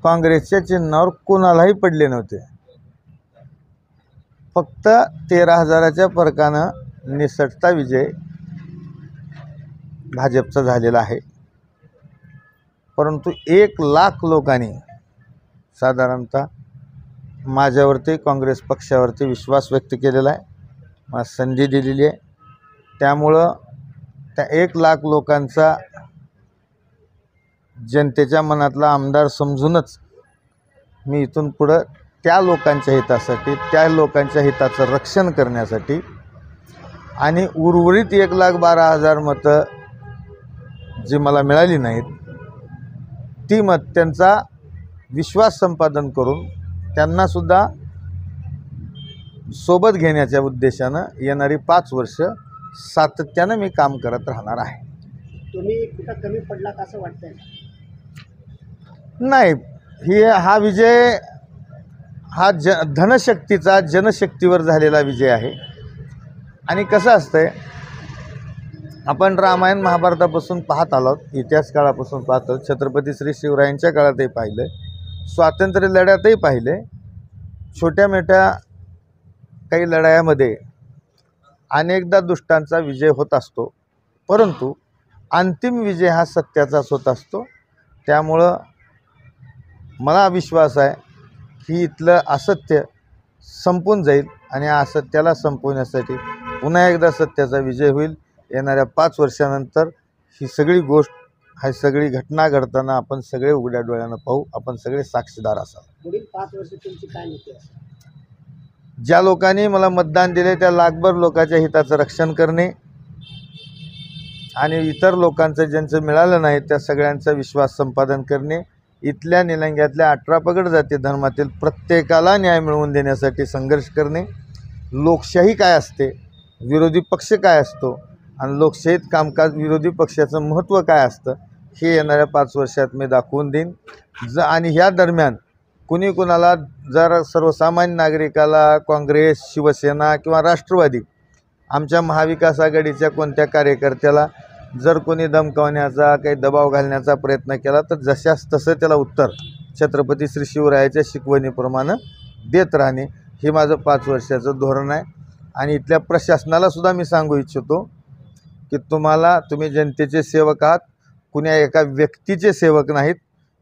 काँग्रेसच्या चिन्हावर कोणालाही पडले नव्हते. फक्त 13,000च्या फरकानं निसटता विजय भाजपचा झालेला आहे. परंतु 1,00,000 लोकांनी साधारणतः माझ्यावरती, काँग्रेस पक्षावरती विश्वास व्यक्त केलेला आहे, मला संधी दिलेली आहे. त्यामुळं त्या 1,00,000 लोकांचा जनतेच्या मनातला आमदार समजूनच मी इथून पुढं त्या लोकांच्या हितासाठी, त्या लोकांच्या हिताचं रक्षण करण्यासाठी आणि उर्वरित 1,12,000 मतं जी मला मिळाली नाहीत ती त्यांचा विश्वास संपादन करून त्यांनासुद्धा सोबत घेण्याच्या उद्देशानं येणारी 5 वर्ष सातत्यानं मी काम करत राहणार आहे. तुम्ही कुठं कमी पडला का असं वाटतंय? नाही, हा विजय हा धनशक्तीचा जनशक्तीवर झालेला विजय आहे. आणि कसं असतंय, आपण रामायण महाभारतापासून पाहत आलो, इतिहास काळापासून पाहतो, छत्रपती श्री शिवरायांच्या काळातही पाहिलं, स्वातंत्र्य लढ्यातही पाहिले, छोट्या मोठ्या काही लढायामध्ये अनेकदा दुष्टांचा विजय होत असतो, परंतु अंतिम विजय हा सत्याचाच होत असतो. त्यामुळं मला विश्वास आहे की इथलं असत्य संपून जाईल आणि असत्याला संपवण्यासाठी पुन्हा एकदा सत्याचा विजय होईल. येणाऱ्या 5 वर्षानंतर ही सगळी गोष्ट, ही सगळी घटना घडताना आपण सगळे उघड्या डोळ्यानं पाहू, आपण सगळे साक्षीदार असाल. पुढील 5 वर्ष तुमची काय नीती असेल? ज्या लोकांनी मला मतदान दिले त्या लाखभर लोकांच्या हिताचं रक्षण करणे आणि इतर लोकांचं ज्यांचं मिळालं नाही त्या सगळ्यांचा विश्वास संपादन करणे, इथल्या निलंग्यातल्या 18 पगड जाती धर्मातील प्रत्येकाला न्याय मिळवून देण्यासाठी संघर्ष करणे, लोकशाही काय असते, विरोधी पक्ष काय असतो आणि लोकशाहीत कामकाज विरोधी पक्षाचं महत्त्व काय असतं हे येणाऱ्या 5 वर्षात मी दाखवून देईन. आणि ह्या दरम्यान कुणी कुणाला जर सर्वसामान्य नागरिकाला काँग्रेस, शिवसेना किंवा राष्ट्रवादी आमच्या महाविकास आघाडीच्या कोणत्या कार्यकर्त्याला जर कोणी धमकावण्याचा, काही दबाव घालण्याचा प्रयत्न केला तर जशास तसं त्याला उत्तर छत्रपती श्री शिवरायाच्या शिकवणीप्रमाणे देत राहणे हे माझं 5 वर्षाचं धोरण आहे. आणि इथल्या प्रशासनालासुद्धा मी सांगू इच्छितो की तुम्ही जनतेचे सेवक आहात, कुण्या एका व्यक्तीचे सेवक नाहीत.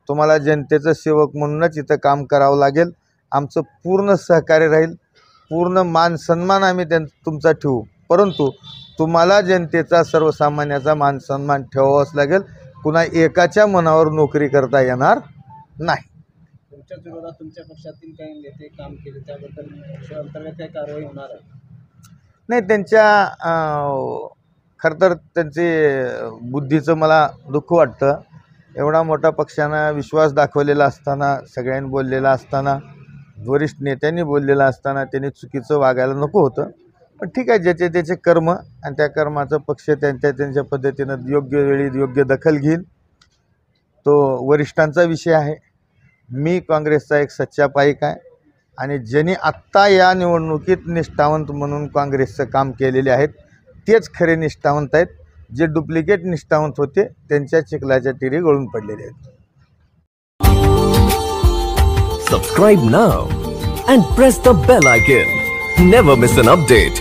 तुम्हाला जनतेचं सेवक म्हणूनच इथं काम करावं लागेल. आमचं पूर्ण सहकार्य राहील, पूर्ण मान सन्मान आम्ही तुमचा ठेवू, परंतु तुम्हाला जनतेचा, सर्वसामान्याचा मान सन्मान ठेवावाच लागेल. कुणा एकाच्या मनावर नोकरी करता येणार नाही. तुमच्या विरोधात तुमच्या पक्षातील काही नेते काम केले त्याबद्दल पक्ष अंतर्गत काही कारवाई होणार आहे? नाही, खरं तर त्यांची बुद्धीचं मला दुःख वाटतं. एवढा मोठा पक्षानं विश्वास दाखवलेला असताना, सगळ्यांनी बोललेला असताना, वरिष्ठ नेत्यांनी बोललेलं असताना त्यांनी चुकीचं वागायला नको होतं. पण ठीक आहे, ज्याचे त्याचे कर्म आणि त्या कर्माचं पक्ष त्यांच्या पद्धतीनं योग्य वेळी योग्य दखल घेईल, तो वरिष्ठांचा विषय आहे. मी काँग्रेसचा एक सच्चा पाईक आहे आणि ज्यांनी आत्ता या निवडणुकीत निष्ठावंत म्हणून काँग्रेसचं काम केलेले आहेत तेच खरे निष्ठावंत आहेत. जे डुप्लिकेट निष्ठावंत होते त्यांच्या चिखलाच्या तिरी गळून पडलेले आहेत. Subscribe now and press the bell icon. Never miss an update.